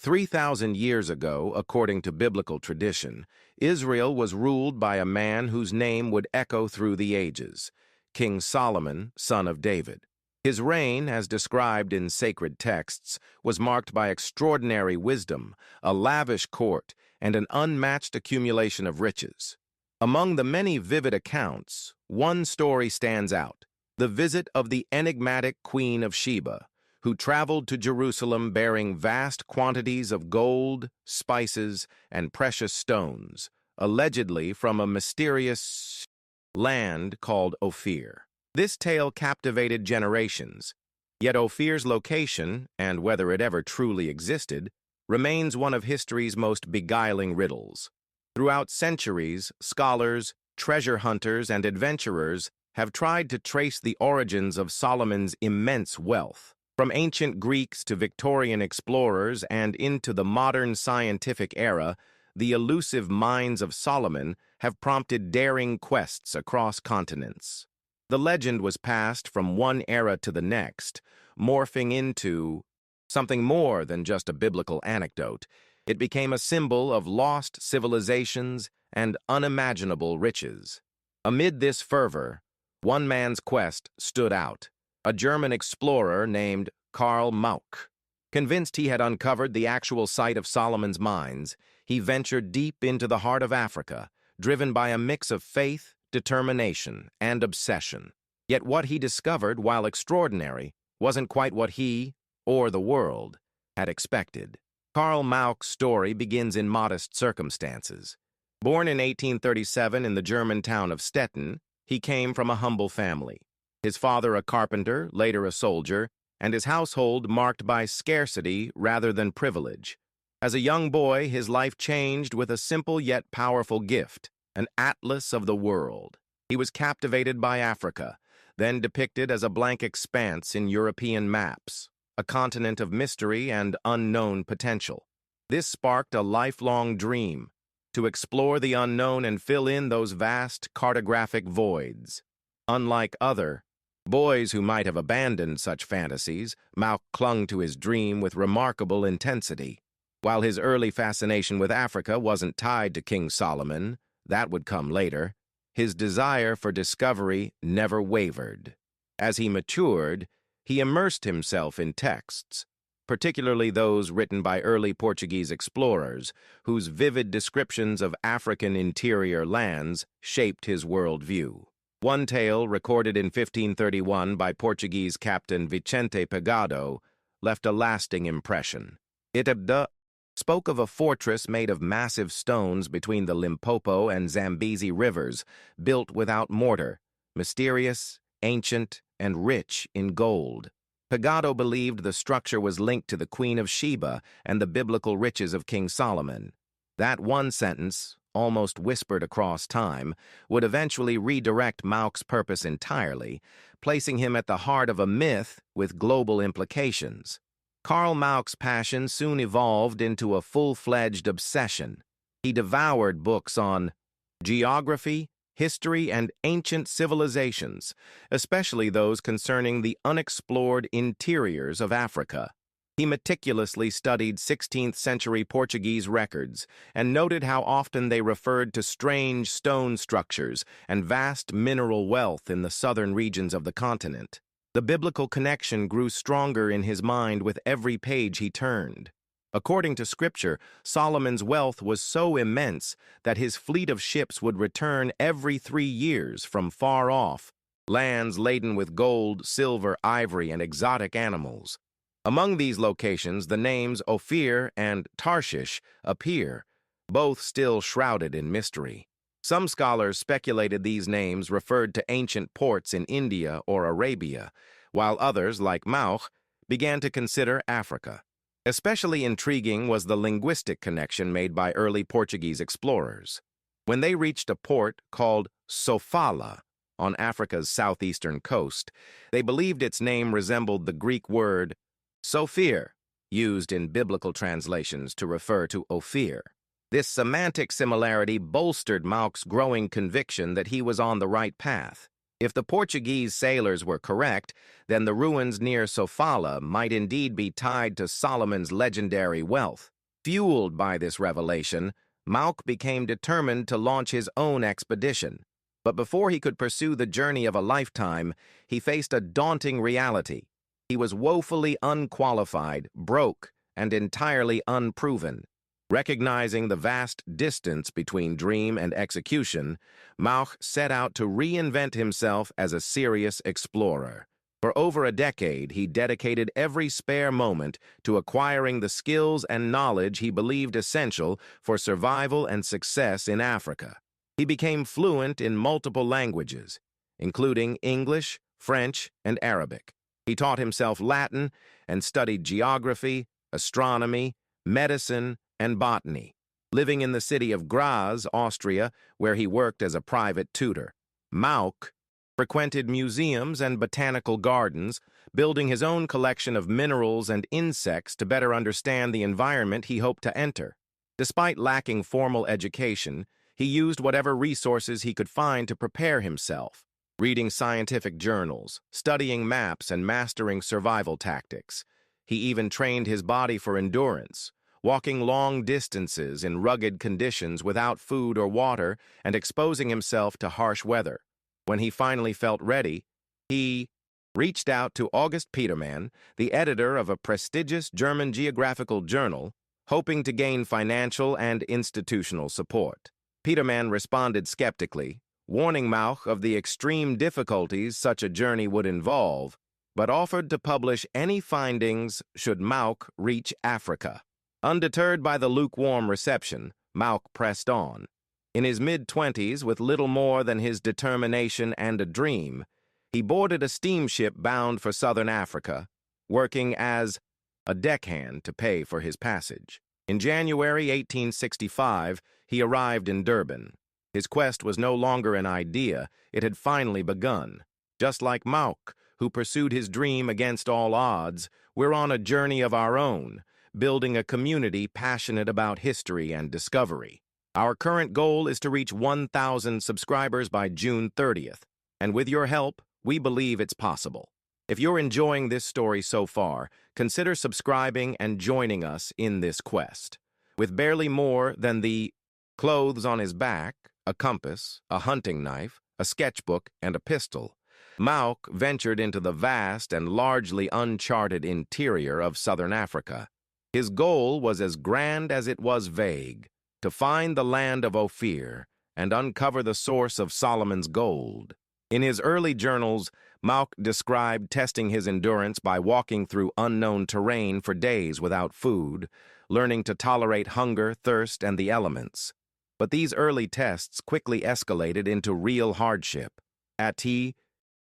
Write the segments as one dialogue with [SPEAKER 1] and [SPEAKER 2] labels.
[SPEAKER 1] 3,000 years ago, according to biblical tradition, Israel was ruled by a man whose name would echo through the ages, King Solomon, son of David. His reign, as described in sacred texts, was marked by extraordinary wisdom, a lavish court, and an unmatched accumulation of riches. Among the many vivid accounts, one story stands out: the visit of the enigmatic Queen of Sheba, who traveled to Jerusalem bearing vast quantities of gold, spices, and precious stones, allegedly from a mysterious land called Ophir. This tale captivated generations, yet Ophir's location, and whether it ever truly existed, remains one of history's most beguiling riddles. Throughout centuries, scholars, treasure hunters, and adventurers have tried to trace the origins of Solomon's immense wealth. From ancient Greeks to Victorian explorers and into the modern scientific era, the elusive minds of Solomon have prompted daring quests across continents. The legend was passed from one era to the next, morphing into something more than just a biblical anecdote. It became a symbol of lost civilizations and unimaginable riches. Amid this fervor, one man's quest stood out: a German explorer named Karl Mauch. Convinced he had uncovered the actual site of Solomon's mines, he ventured deep into the heart of Africa, driven by a mix of faith, determination, and obsession. Yet what he discovered, while extraordinary, wasn't quite what he, or the world, had expected. Karl Mauch's story begins in modest circumstances. Born in 1837 in the German town of Stettin, he came from a humble family. His father a carpenter, later a soldier, and his household marked by scarcity rather than privilege. As a young boy, his life changed with a simple yet powerful gift: an atlas of the world. He was captivated by Africa, then depicted as a blank expanse in European maps, a continent of mystery and unknown potential. This sparked a lifelong dream: to explore the unknown and fill in those vast cartographic voids. Unlike other boys who might have abandoned such fantasies, Mauch clung to his dream with remarkable intensity. While his early fascination with Africa wasn't tied to King Solomon, that would come later, his desire for discovery never wavered. As he matured, he immersed himself in texts, particularly those written by early Portuguese explorers, whose vivid descriptions of African interior lands shaped his worldview. One tale, recorded in 1531 by Portuguese captain Vicente Pegado, left a lasting impression. It spoke of a fortress made of massive stones between the Limpopo and Zambezi rivers, built without mortar, mysterious, ancient, and rich in gold. Pegado believed the structure was linked to the Queen of Sheba and the biblical riches of King Solomon. That one sentence, almost whispered across time, would eventually redirect Mauch's purpose entirely, placing him at the heart of a myth with global implications. Karl Mauch's passion soon evolved into a full-fledged obsession. He devoured books on geography, history, and ancient civilizations, especially those concerning the unexplored interiors of Africa. He meticulously studied 16th-century Portuguese records and noted how often they referred to strange stone structures and vast mineral wealth in the southern regions of the continent. The biblical connection grew stronger in his mind with every page he turned. According to Scripture, Solomon's wealth was so immense that his fleet of ships would return every 3 years from far off, lands laden with gold, silver, ivory, and exotic animals. Among these locations, the names Ophir and Tarshish appear, both still shrouded in mystery. Some scholars speculated these names referred to ancient ports in India or Arabia, while others, like Mauch, began to consider Africa. Especially intriguing was the linguistic connection made by early Portuguese explorers. When they reached a port called Sofala on Africa's southeastern coast, they believed its name resembled the Greek word Sophir, used in biblical translations to refer to Ophir. This semantic similarity bolstered Mauch's growing conviction that he was on the right path. If the Portuguese sailors were correct, then the ruins near Sofala might indeed be tied to Solomon's legendary wealth. Fueled by this revelation, Mauch became determined to launch his own expedition. But before he could pursue the journey of a lifetime, he faced a daunting reality. He was woefully unqualified, broke, and entirely unproven. Recognizing the vast distance between dream and execution, Mauch set out to reinvent himself as a serious explorer. For over a decade, he dedicated every spare moment to acquiring the skills and knowledge he believed essential for survival and success in Africa. He became fluent in multiple languages, including English, French, and Arabic. He taught himself Latin and studied geography, astronomy, medicine, and botany, living in the city of Graz, Austria, where he worked as a private tutor. Mauch frequented museums and botanical gardens, building his own collection of minerals and insects to better understand the environment he hoped to enter. Despite lacking formal education, he used whatever resources he could find to prepare himself, reading scientific journals, studying maps, and mastering survival tactics. He even trained his body for endurance, walking long distances in rugged conditions without food or water and exposing himself to harsh weather. When he finally felt ready, he reached out to August Petermann, the editor of a prestigious German geographical journal, hoping to gain financial and institutional support. Petermann responded skeptically, warning Mauch of the extreme difficulties such a journey would involve, but offered to publish any findings should Mauch reach Africa. Undeterred by the lukewarm reception, Mauch pressed on. In his mid-20s, with little more than his determination and a dream, he boarded a steamship bound for southern Africa, working as a deckhand to pay for his passage. In January 1865, he arrived in Durban. His quest was no longer an idea, it had finally begun. Just like Mauch, who pursued his dream against all odds, we're on a journey of our own, building a community passionate about history and discovery. Our current goal is to reach 1,000 subscribers by June 30th, and with your help, we believe it's possible. If you're enjoying this story so far, consider subscribing and joining us in this quest. With barely more than the clothes on his back, a compass, a hunting knife, a sketchbook, and a pistol, Mauch ventured into the vast and largely uncharted interior of southern Africa. His goal was as grand as it was vague, to find the land of Ophir and uncover the source of Solomon's gold. In his early journals, Mauch described testing his endurance by walking through unknown terrain for days without food, learning to tolerate hunger, thirst, and the elements. But these early tests quickly escalated into real hardship. At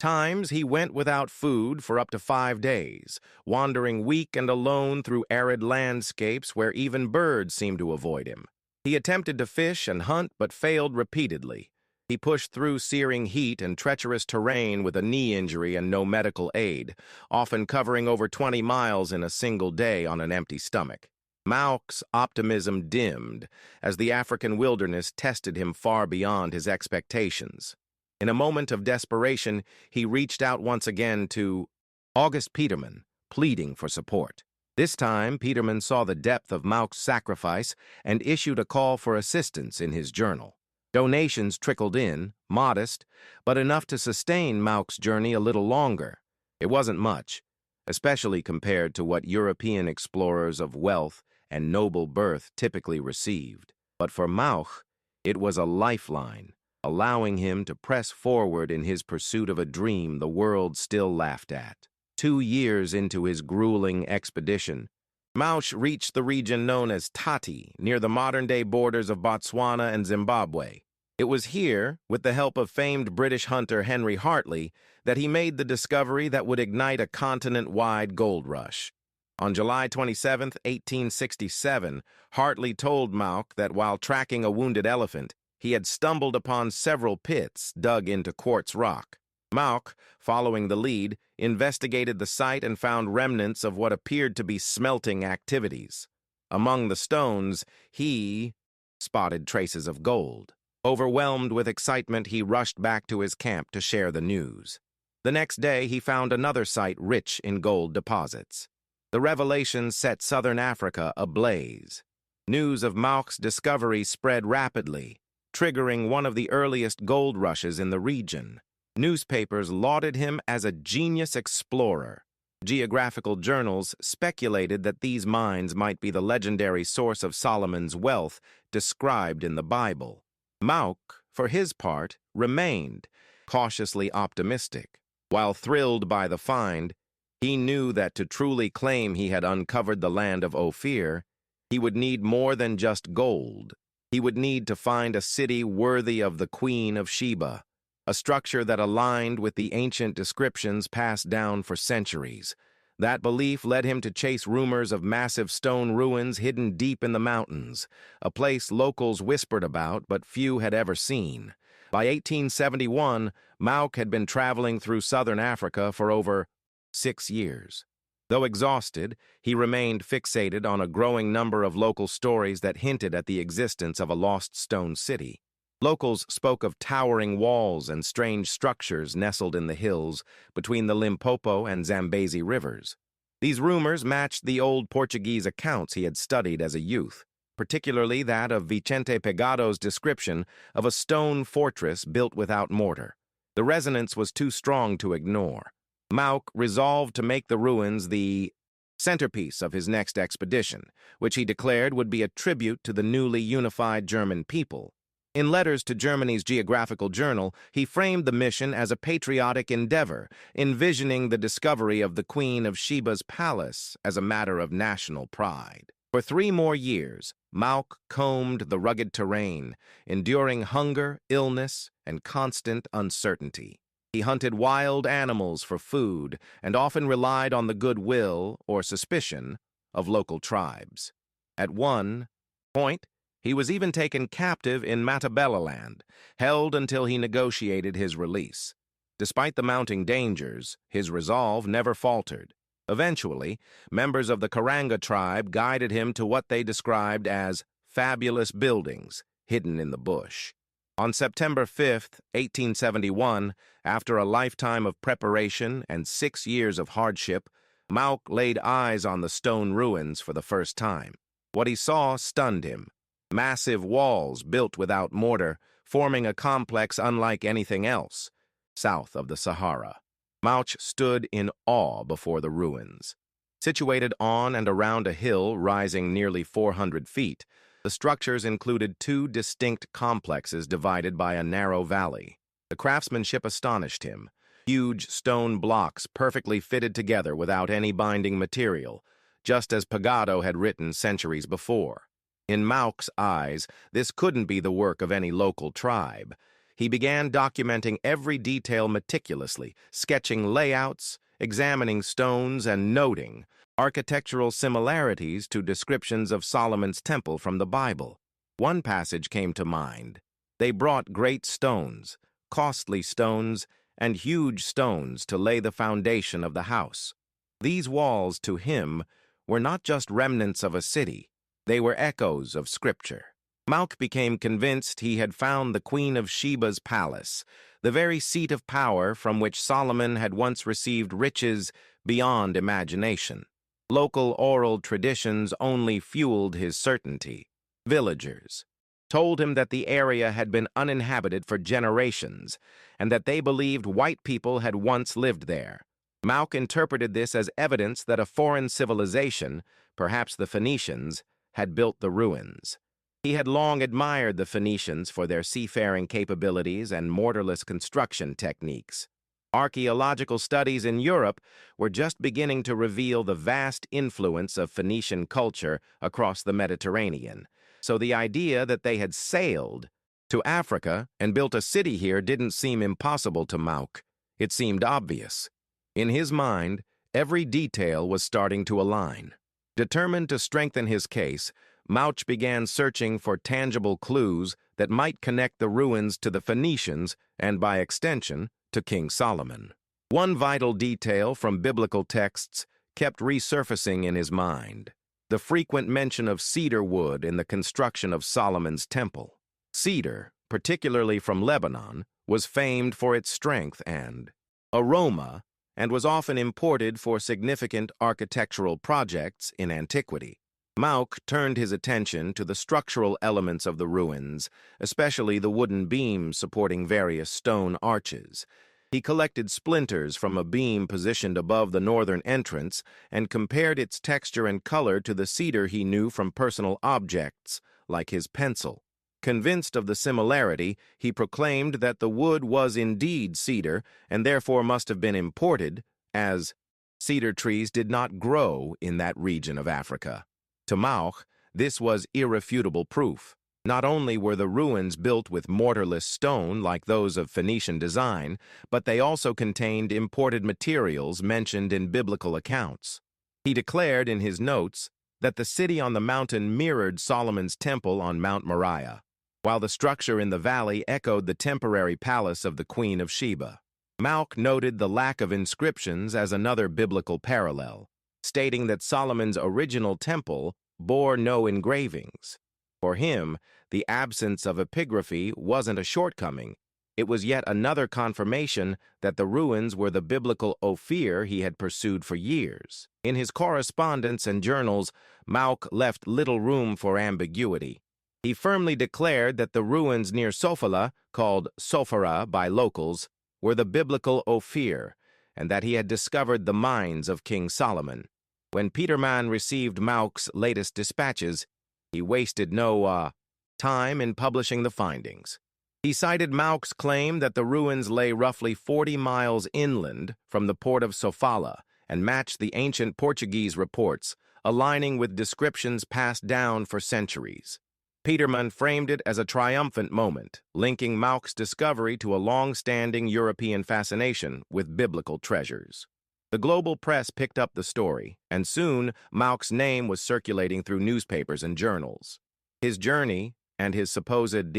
[SPEAKER 1] times, he went without food for up to 5 days, wandering weak and alone through arid landscapes where even birds seemed to avoid him. He attempted to fish and hunt but failed repeatedly. He pushed through searing heat and treacherous terrain with a knee injury and no medical aid, often covering over 20 miles in a single day on an empty stomach. Mauch's optimism dimmed as the African wilderness tested him far beyond his expectations. In a moment of desperation, he reached out once again to August Petermann, pleading for support. This time, Petermann saw the depth of Mauch's sacrifice and issued a call for assistance in his journal. Donations trickled in, modest, but enough to sustain Mauch's journey a little longer. It wasn't much, especially compared to what European explorers of wealth and noble birth typically received. But for Mauch, it was a lifeline, allowing him to press forward in his pursuit of a dream the world still laughed at. 2 years into his grueling expedition, Mauch reached the region known as Tati, near the modern-day borders of Botswana and Zimbabwe. It was here, with the help of famed British hunter Henry Hartley, that he made the discovery that would ignite a continent-wide gold rush. On July 27, 1867, Hartley told Mauch that while tracking a wounded elephant, he had stumbled upon several pits dug into quartz rock. Mauch, following the lead, investigated the site and found remnants of what appeared to be smelting activities. Among the stones, he spotted traces of gold. Overwhelmed with excitement, he rushed back to his camp to share the news. The next day, he found another site rich in gold deposits. The revelation set southern Africa ablaze. News of Mauch's discovery spread rapidly, triggering one of the earliest gold rushes in the region. Newspapers lauded him as a genius explorer. Geographical journals speculated that these mines might be the legendary source of Solomon's wealth described in the Bible. Mauch, for his part, remained cautiously optimistic. While thrilled by the find, he knew that to truly claim he had uncovered the land of Ophir, he would need more than just gold. He would need to find a city worthy of the Queen of Sheba, a structure that aligned with the ancient descriptions passed down for centuries. That belief led him to chase rumors of massive stone ruins hidden deep in the mountains, a place locals whispered about but few had ever seen. By 1871, Mauch had been traveling through southern Africa for over 6 years. Though exhausted, he remained fixated on a growing number of local stories that hinted at the existence of a lost stone city. Locals spoke of towering walls and strange structures nestled in the hills between the Limpopo and Zambezi rivers. These rumors matched the old Portuguese accounts he had studied as a youth, particularly that of Vicente Pegado's description of a stone fortress built without mortar. The resonance was too strong to ignore. Mauch resolved to make the ruins the centerpiece of his next expedition, which he declared would be a tribute to the newly unified German people. In letters to Germany's Geographical Journal, he framed the mission as a patriotic endeavor, envisioning the discovery of the Queen of Sheba's palace as a matter of national pride. For 3 more years, Mauch combed the rugged terrain, enduring hunger, illness, and constant uncertainty. He hunted wild animals for food and often relied on the goodwill or suspicion of local tribes. At one point, he was even taken captive in Matabeleland, held until he negotiated his release. Despite the mounting dangers, his resolve never faltered. Eventually, members of the Karanga tribe guided him to what they described as fabulous buildings hidden in the bush. On September 5, 1871, after a lifetime of preparation and 6 years of hardship, Mauch laid eyes on the stone ruins for the first time. What he saw stunned him. Massive walls built without mortar, forming a complex unlike anything else south of the Sahara. Mauch stood in awe before the ruins. Situated on and around a hill rising nearly 400 feet, the structures included 2 distinct complexes divided by a narrow valley. The craftsmanship astonished him. Huge stone blocks perfectly fitted together without any binding material, just as Pagado had written centuries before. In Mauch's eyes, this couldn't be the work of any local tribe. He began documenting every detail meticulously, sketching layouts, examining stones, and noting architectural similarities to descriptions of Solomon's temple from the Bible. One passage came to mind. They brought great stones, costly stones, and huge stones to lay the foundation of the house. These walls, to him, were not just remnants of a city. They were echoes of Scripture. Mauch became convinced he had found the Queen of Sheba's palace, the very seat of power from which Solomon had once received riches beyond imagination. Local oral traditions only fueled his certainty. Villagers told him that the area had been uninhabited for generations, and that they believed white people had once lived there. Mauch interpreted this as evidence that a foreign civilization, perhaps the Phoenicians, had built the ruins. He had long admired the Phoenicians for their seafaring capabilities and mortarless construction techniques. Archaeological studies in Europe were just beginning to reveal the vast influence of Phoenician culture across the Mediterranean, so the idea that they had sailed to Africa and built a city here didn't seem impossible to Mauch. It seemed obvious. In his mind, every detail was starting to align. Determined to strengthen his case, Mauch began searching for tangible clues that might connect the ruins to the Phoenicians and, by extension, to King Solomon. One vital detail from biblical texts kept resurfacing in his mind: the frequent mention of cedar wood in the construction of Solomon's temple. Cedar, particularly from Lebanon, was famed for its strength and aroma, and was often imported for significant architectural projects in antiquity. Mauch turned his attention to the structural elements of the ruins, especially the wooden beams supporting various stone arches. He collected splinters from a beam positioned above the northern entrance and compared its texture and color to the cedar he knew from personal objects, like his pencil. Convinced of the similarity, he proclaimed that the wood was indeed cedar and therefore must have been imported, as cedar trees did not grow in that region of Africa. To Mauch, this was irrefutable proof. Not only were the ruins built with mortarless stone like those of Phoenician design, but they also contained imported materials mentioned in biblical accounts. He declared in his notes that the city on the mountain mirrored Solomon's temple on Mount Moriah, while the structure in the valley echoed the temporary palace of the Queen of Sheba. Mauch noted the lack of inscriptions as another biblical parallel, stating that Solomon's original temple bore no engravings. For him, the absence of epigraphy wasn't a shortcoming. It was yet another confirmation that the ruins were the biblical Ophir he had pursued for years. In his correspondence and journals, Mauch left little room for ambiguity. He firmly declared that the ruins near Sofala, called Sophara by locals, were the biblical Ophir, and that he had discovered the mines of King Solomon. When Petermann received Mauch's latest dispatches, he wasted no time in publishing the findings. He cited Mauch's claim that the ruins lay roughly 40 miles inland from the port of Sofala and matched the ancient Portuguese reports, aligning with descriptions passed down for centuries. Petermann framed it as a triumphant moment, linking Mauch's discovery to a long-standing European fascination with biblical treasures. The global press picked up the story, and soon Mauch's name was circulating through newspapers and journals. His journey and his supposed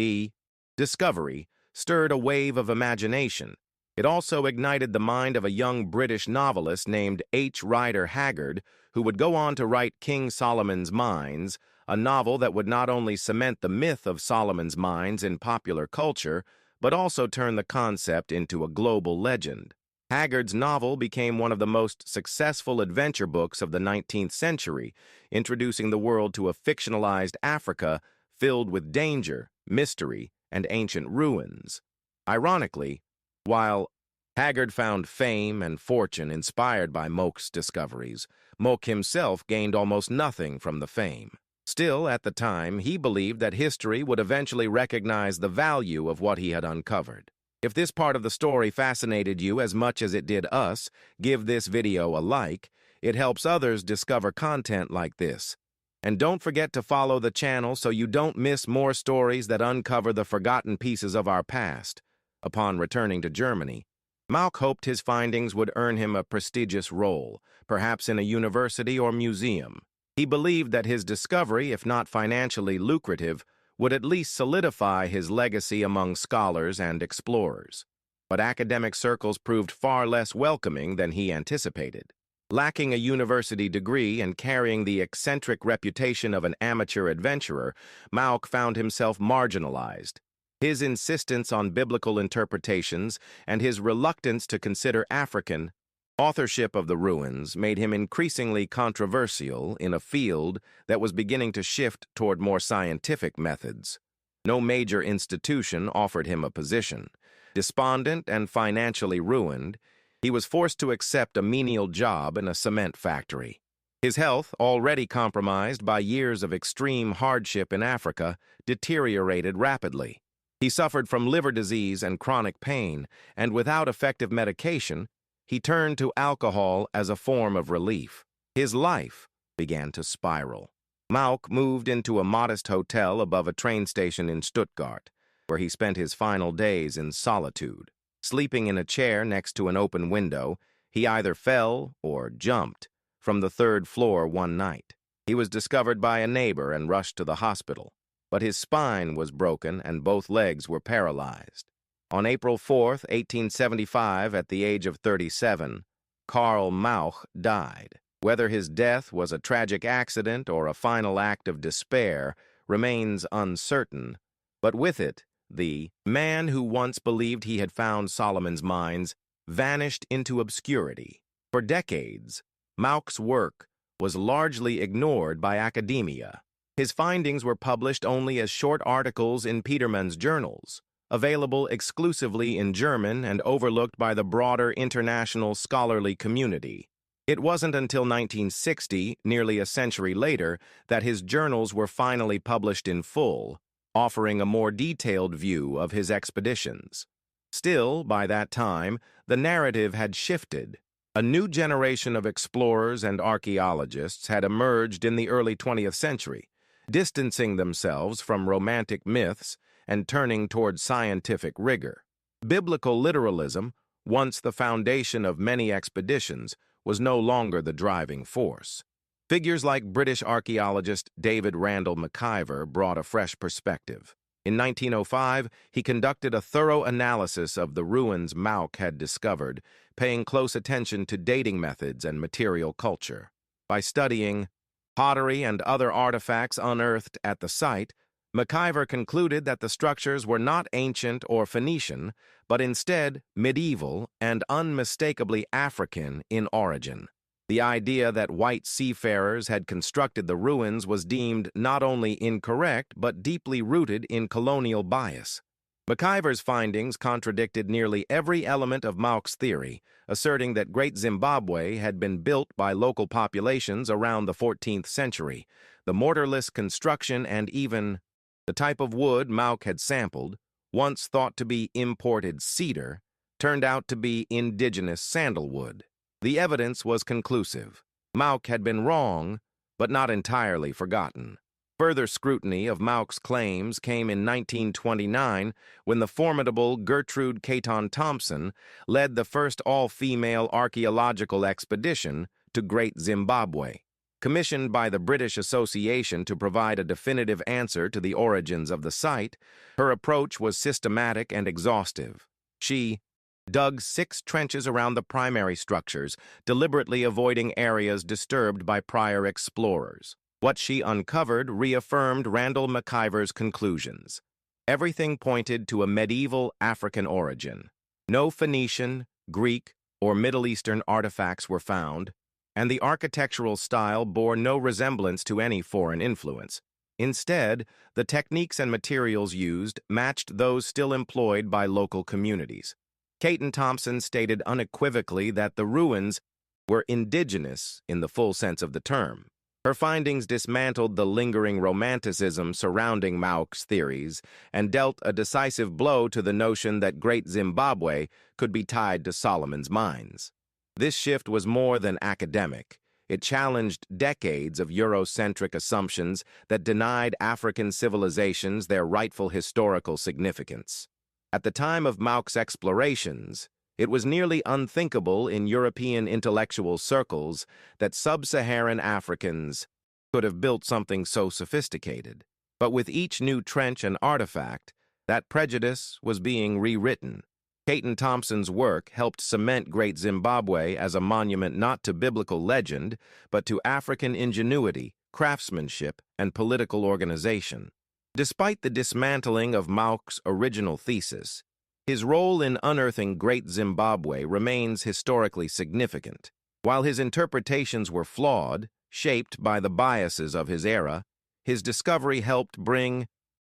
[SPEAKER 1] discovery stirred a wave of imagination. It also ignited the mind of a young British novelist named H. Rider Haggard, who would go on to write King Solomon's Mines, a novel that would not only cement the myth of Solomon's mines in popular culture, but also turn the concept into a global legend. Haggard's novel became one of the most successful adventure books of the 19th century, introducing the world to a fictionalized Africa filled with danger, mystery, and ancient ruins. Ironically, while Haggard found fame and fortune inspired by Mauch's discoveries, Mauch himself gained almost nothing from the fame. Still, at the time, he believed that history would eventually recognize the value of what he had uncovered. If this part of the story fascinated you as much as it did us, give this video a like. It helps others discover content like this. And don't forget to follow the channel so you don't miss more stories that uncover the forgotten pieces of our past. Upon returning to Germany, Mauch hoped his findings would earn him a prestigious role, perhaps in a university or museum. He believed that his discovery, if not financially lucrative, would at least solidify his legacy among scholars and explorers. But academic circles proved far less welcoming than he anticipated. Lacking a university degree and carrying the eccentric reputation of an amateur adventurer, Mauch found himself marginalized. His insistence on biblical interpretations and his reluctance to consider African authorship of the ruins made him increasingly controversial in a field that was beginning to shift toward more scientific methods. No major institution offered him a position. Despondent and financially ruined, he was forced to accept a menial job in a cement factory. His health, already compromised by years of extreme hardship in Africa, deteriorated rapidly. He suffered from liver disease and chronic pain, and without effective medication, he turned to alcohol as a form of relief. His life began to spiral. Mauch moved into a modest hotel above a train station in Stuttgart, where he spent his final days in solitude. Sleeping in a chair next to an open window, he either fell or jumped from the third floor one night. He was discovered by a neighbor and rushed to the hospital, but his spine was broken and both legs were paralyzed. On April 4, 1875, at the age of 37, Karl Mauch died. Whether his death was a tragic accident or a final act of despair remains uncertain, but with it, the man who once believed he had found Solomon's mines, vanished into obscurity. For decades, Mauch's work was largely ignored by academia. His findings were published only as short articles in Peterman's journals, available exclusively in German and overlooked by the broader international scholarly community. It wasn't until 1960, nearly a century later, that his journals were finally published in full, offering a more detailed view of his expeditions. Still, by that time, the narrative had shifted. A new generation of explorers and archaeologists had emerged in the early 20th century, distancing themselves from romantic myths and turning toward scientific rigor. Biblical literalism, once the foundation of many expeditions, was no longer the driving force. Figures like British archaeologist David Randall McIver brought a fresh perspective. In 1905, he conducted a thorough analysis of the ruins Mauch had discovered, paying close attention to dating methods and material culture. By studying pottery and other artifacts unearthed at the site, McIver concluded that the structures were not ancient or Phoenician, but instead medieval and unmistakably African in origin. The idea that white seafarers had constructed the ruins was deemed not only incorrect but deeply rooted in colonial bias. McIver's findings contradicted nearly every element of Mauch's theory, asserting that Great Zimbabwe had been built by local populations around the 14th century. The mortarless construction and even the type of wood Mauch had sampled, once thought to be imported cedar, turned out to be indigenous sandalwood. The evidence was conclusive. Mauch had been wrong, but not entirely forgotten. Further scrutiny of Mauch's claims came in 1929 when the formidable Gertrude Caton Thompson led the first all-female archaeological expedition to Great Zimbabwe. Commissioned by the British Association to provide a definitive answer to the origins of the site, her approach was systematic and exhaustive. She dug 6 trenches around the primary structures, deliberately avoiding areas disturbed by prior explorers. What she uncovered reaffirmed Randall McIver's conclusions. Everything pointed to a medieval African origin. No Phoenician, Greek, or Middle Eastern artifacts were found, and the architectural style bore no resemblance to any foreign influence. Instead, the techniques and materials used matched those still employed by local communities. Caton Thompson stated unequivocally that the ruins were indigenous in the full sense of the term. Her findings dismantled the lingering romanticism surrounding Mauch's theories and dealt a decisive blow to the notion that Great Zimbabwe could be tied to Solomon's mines. This shift was more than academic. It challenged decades of Eurocentric assumptions that denied African civilizations their rightful historical significance. At the time of Mauch's explorations, it was nearly unthinkable in European intellectual circles that sub-Saharan Africans could have built something so sophisticated. But with each new trench and artifact, that prejudice was being rewritten. Caton Thompson's work helped cement Great Zimbabwe as a monument not to biblical legend, but to African ingenuity, craftsmanship, and political organization. Despite the dismantling of Mauch's original thesis, his role in unearthing Great Zimbabwe remains historically significant. While his interpretations were flawed, shaped by the biases of his era, his discovery helped bring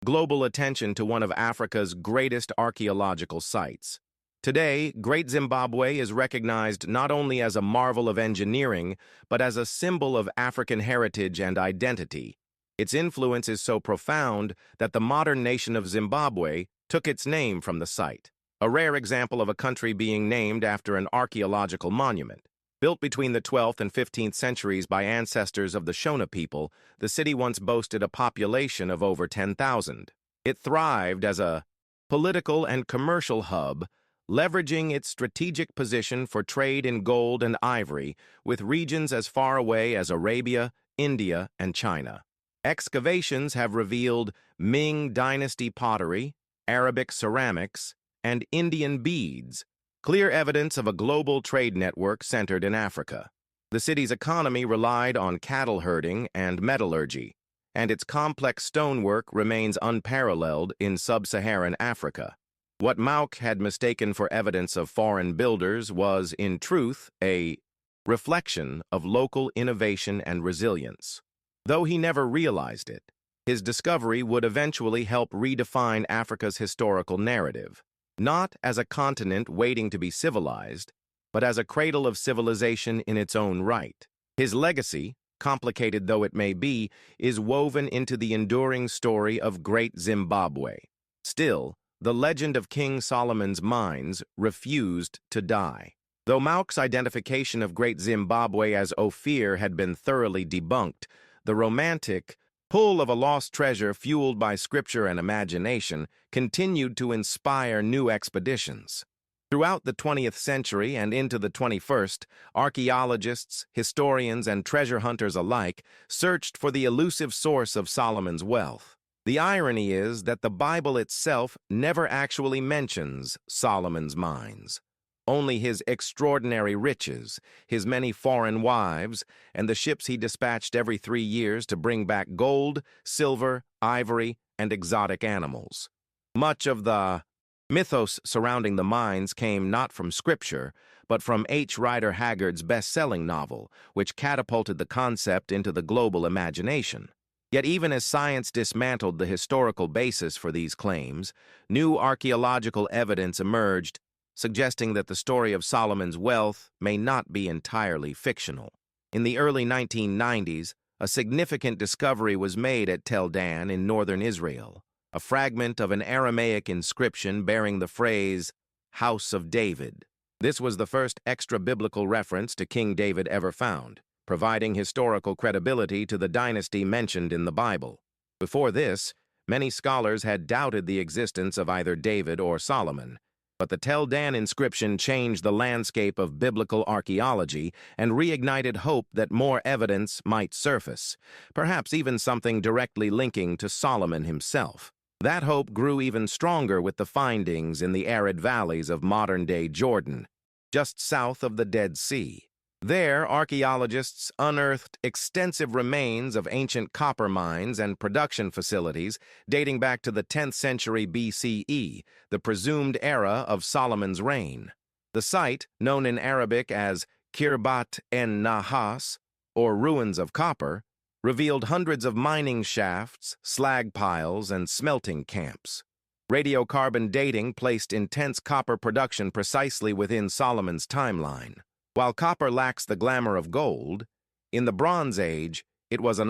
[SPEAKER 1] global attention to one of Africa's greatest archaeological sites. Today, Great Zimbabwe is recognized not only as a marvel of engineering, but as a symbol of African heritage and identity. Its influence is so profound that the modern nation of Zimbabwe took its name from the site, a rare example of a country being named after an archaeological monument. Built between the 12th and 15th centuries by ancestors of the Shona people, the city once boasted a population of over 10,000. It thrived as a political and commercial hub, leveraging its strategic position for trade in gold and ivory with regions as far away as Arabia, India, and China. Excavations have revealed Ming Dynasty pottery, Arabic ceramics, and Indian beads, clear evidence of a global trade network centered in Africa. The city's economy relied on cattle herding and metallurgy, and its complex stonework remains unparalleled in sub-Saharan Africa. What Mauch had mistaken for evidence of foreign builders was, in truth, a reflection of local innovation and resilience. Though he never realized it, his discovery would eventually help redefine Africa's historical narrative, not as a continent waiting to be civilized, but as a cradle of civilization in its own right. His legacy, complicated though it may be, is woven into the enduring story of Great Zimbabwe. Still, the legend of King Solomon's mines refused to die. Though Mauch's identification of Great Zimbabwe as Ophir had been thoroughly debunked, the romantic pull of a lost treasure fueled by scripture and imagination continued to inspire new expeditions. Throughout the 20th century and into the 21st, archaeologists, historians, and treasure hunters alike searched for the elusive source of Solomon's wealth. The irony is that the Bible itself never actually mentions Solomon's mines. Only his extraordinary riches, his many foreign wives, and the ships he dispatched every 3 years to bring back gold, silver, ivory, and exotic animals. Much of the mythos surrounding the mines came not from scripture, but from H. Rider Haggard's best-selling novel, which catapulted the concept into the global imagination. Yet even as science dismantled the historical basis for these claims, new archaeological evidence emerged, suggesting that the story of Solomon's wealth may not be entirely fictional. In the early 1990s, a significant discovery was made at Tel Dan in northern Israel, a fragment of an Aramaic inscription bearing the phrase, House of David. This was the first extra-biblical reference to King David ever found, providing historical credibility to the dynasty mentioned in the Bible. Before this, many scholars had doubted the existence of either David or Solomon, but the Tel Dan inscription changed the landscape of biblical archaeology and reignited hope that more evidence might surface, perhaps even something directly linking to Solomon himself. That hope grew even stronger with the findings in the arid valleys of modern-day Jordan, just south of the Dead Sea. There, archaeologists unearthed extensive remains of ancient copper mines and production facilities dating back to the 10th century BCE, the presumed era of Solomon's reign. The site, known in Arabic as Khirbat en Nahas, or Ruins of Copper, revealed hundreds of mining shafts, slag piles, and smelting camps. Radiocarbon dating placed intense copper production precisely within Solomon's timeline. While copper lacks the glamour of gold, in the Bronze Age, it was an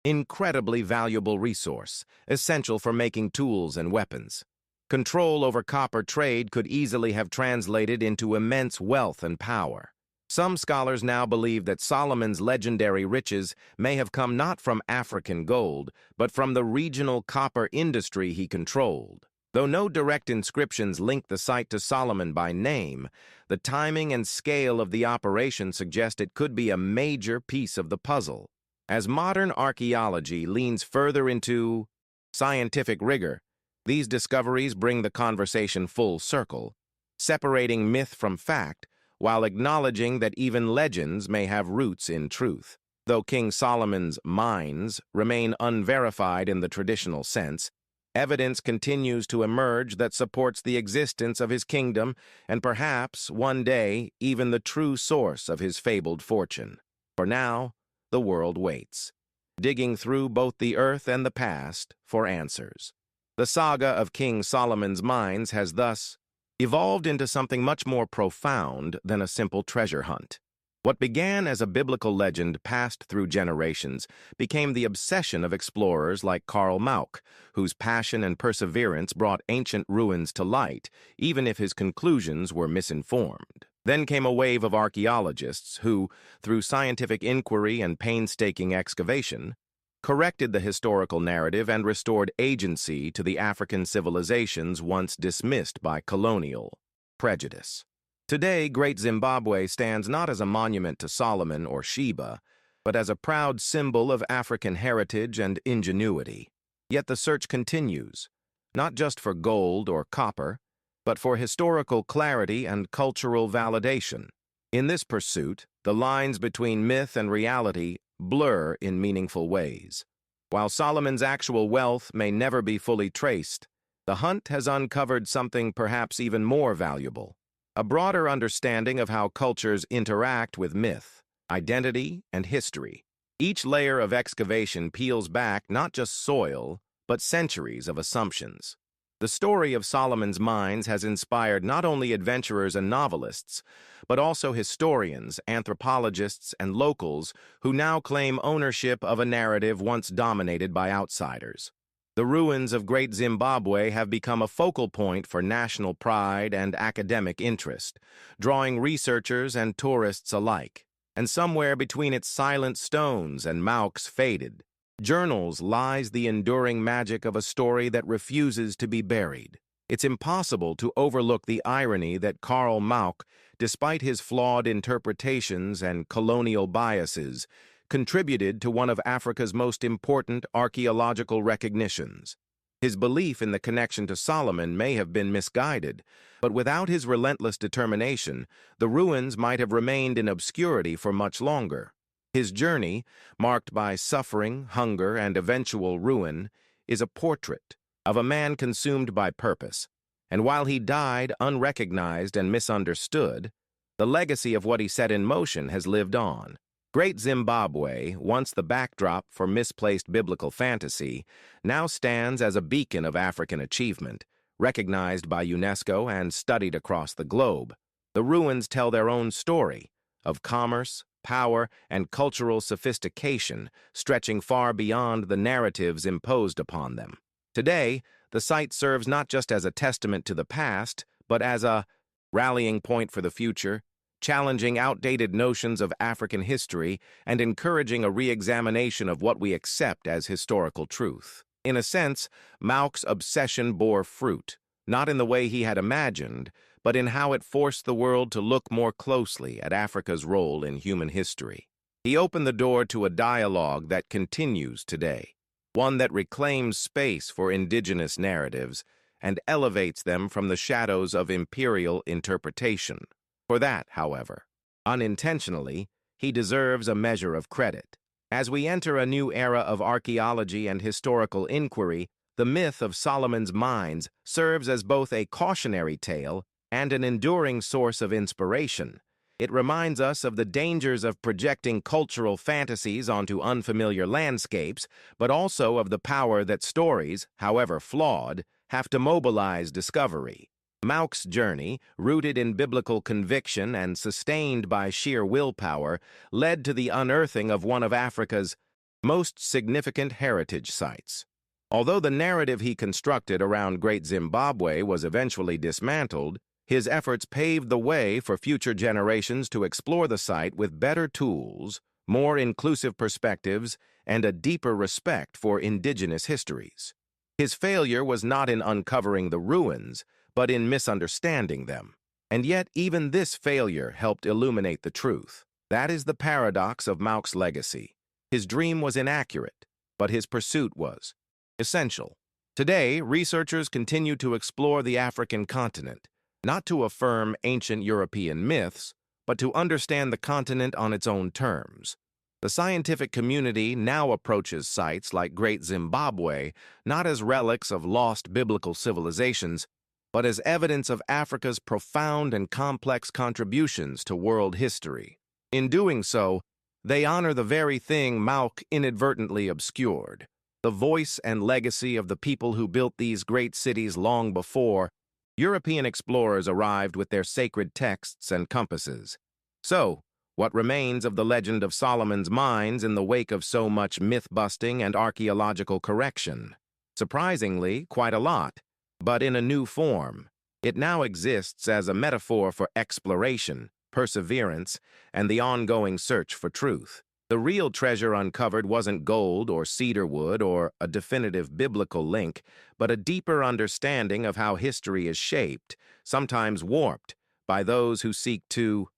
[SPEAKER 1] incredibly valuable resource, essential for making tools and weapons. Control over copper trade could easily have translated into immense wealth and power. Some scholars now believe that Solomon's legendary riches may have come not from African gold, but from the regional copper industry he controlled. Though no direct inscriptions link the site to Solomon by name, the timing and scale of the operation suggest it could be a major piece of the puzzle. As modern archaeology leans further into scientific rigor, these discoveries bring the conversation full circle, separating myth from fact, while acknowledging that even legends may have roots in truth. Though King Solomon's mines remain unverified in the traditional sense, evidence continues to emerge that supports the existence of his kingdom and perhaps, one day, even the true source of his fabled fortune. For now, the world waits, digging through both the earth and the past for answers. The saga of King Solomon's mines has thus evolved into something much more profound than a simple treasure hunt. What began as a biblical legend passed through generations became the obsession of explorers like Karl Mauch, whose passion and perseverance brought ancient ruins to light, even if his conclusions were misinformed. Then came a wave of archaeologists who, through scientific inquiry and painstaking excavation, corrected the historical narrative and restored agency to the African civilizations once dismissed by colonial prejudice. Today, Great Zimbabwe stands not as a monument to Solomon or Sheba, but as a proud symbol of African heritage and ingenuity. Yet the search continues, not just for gold or copper, but for historical clarity and cultural validation. In this pursuit, the lines between myth and reality blur in meaningful ways. While Solomon's actual wealth may never be fully traced, the hunt has uncovered something perhaps even more valuable: a broader understanding of how cultures interact with myth, identity, and history. Each layer of excavation peels back not just soil, but centuries of assumptions. The story of Solomon's mines has inspired not only adventurers and novelists, but also historians, anthropologists, and locals who now claim ownership of a narrative once dominated by outsiders. The ruins of Great Zimbabwe have become a focal point for national pride and academic interest, drawing researchers and tourists alike. And somewhere between its silent stones and Mauch's faded journals lies the enduring magic of a story that refuses to be buried. It's impossible to overlook the irony that Karl Mauch, despite his flawed interpretations and colonial biases, contributed to one of Africa's most important archaeological recognitions. His belief in the connection to Solomon may have been misguided, but without his relentless determination, the ruins might have remained in obscurity for much longer. His journey, marked by suffering, hunger, and eventual ruin, is a portrait of a man consumed by purpose, and while he died unrecognized and misunderstood, the legacy of what he set in motion has lived on. Great Zimbabwe, once the backdrop for misplaced biblical fantasy, now stands as a beacon of African achievement, recognized by UNESCO and studied across the globe. The ruins tell their own story of commerce, power, and cultural sophistication, stretching far beyond the narratives imposed upon them. Today, the site serves not just as a testament to the past, but as a rallying point for the future, challenging outdated notions of African history and encouraging a re-examination of what we accept as historical truth. In a sense, Mauch's obsession bore fruit, not in the way he had imagined, but in how it forced the world to look more closely at Africa's role in human history. He opened the door to a dialogue that continues today, one that reclaims space for indigenous narratives and elevates them from the shadows of imperial interpretation. For that, however, unintentionally, he deserves a measure of credit. As we enter a new era of archaeology and historical inquiry, the myth of Solomon's mines serves as both a cautionary tale and an enduring source of inspiration. It reminds us of the dangers of projecting cultural fantasies onto unfamiliar landscapes, but also of the power that stories, however flawed, have to mobilize discovery. Mauch's journey, rooted in biblical conviction and sustained by sheer willpower, led to the unearthing of one of Africa's most significant heritage sites. Although the narrative he constructed around Great Zimbabwe was eventually dismantled, his efforts paved the way for future generations to explore the site with better tools, more inclusive perspectives, and a deeper respect for indigenous histories. His failure was not in uncovering the ruins, but in misunderstanding them. And yet, even this failure helped illuminate the truth. That is the paradox of Mauch's legacy. His dream was inaccurate, but his pursuit was essential. Today, researchers continue to explore the African continent, not to affirm ancient European myths, but to understand the continent on its own terms. The scientific community now approaches sites like Great Zimbabwe not as relics of lost biblical civilizations, but as evidence of Africa's profound and complex contributions to world history. In doing so, they honor the very thing Mauch inadvertently obscured: the voice and legacy of the people who built these great cities long before European explorers arrived with their sacred texts and compasses. So, what remains of the legend of Solomon's mines in the wake of so much myth-busting and archaeological correction? Surprisingly, quite a lot, but in a new form. It now exists as a metaphor for exploration, perseverance, and the ongoing search for truth. The real treasure uncovered wasn't gold or cedar wood or a definitive biblical link, but a deeper understanding of how history is shaped, sometimes warped, by those who seek to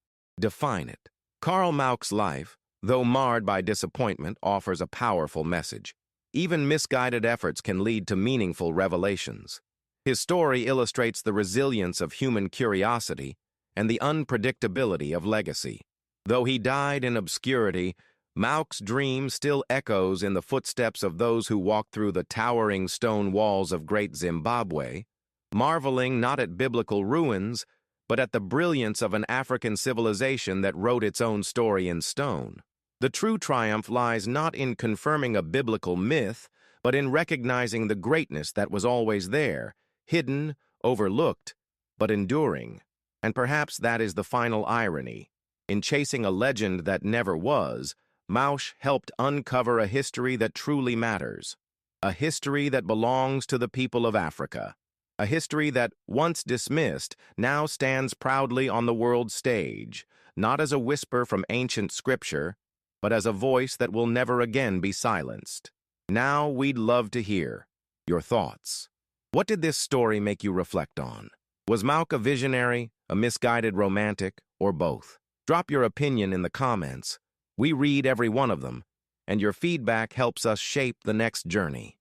[SPEAKER 1] define it. Karl Mauch's life, though marred by disappointment, offers a powerful message. Even misguided efforts can lead to meaningful revelations. His story illustrates the resilience of human curiosity and the unpredictability of legacy. Though he died in obscurity, Mauch's dream still echoes in the footsteps of those who walked through the towering stone walls of Great Zimbabwe, marveling not at biblical ruins, but at the brilliance of an African civilization that wrote its own story in stone. The true triumph lies not in confirming a biblical myth, but in recognizing the greatness that was always there, hidden, overlooked, but enduring. And perhaps that is the final irony. In chasing a legend that never was, Mauch helped uncover a history that truly matters, a history that belongs to the people of Africa, a history that, once dismissed, now stands proudly on the world stage, not as a whisper from ancient scripture, but as a voice that will never again be silenced. Now we'd love to hear your thoughts. What did this story make you reflect on? Was Mauch a visionary, a misguided romantic, or both? Drop your opinion in the comments. We read every one of them, and your feedback helps us shape the next journey.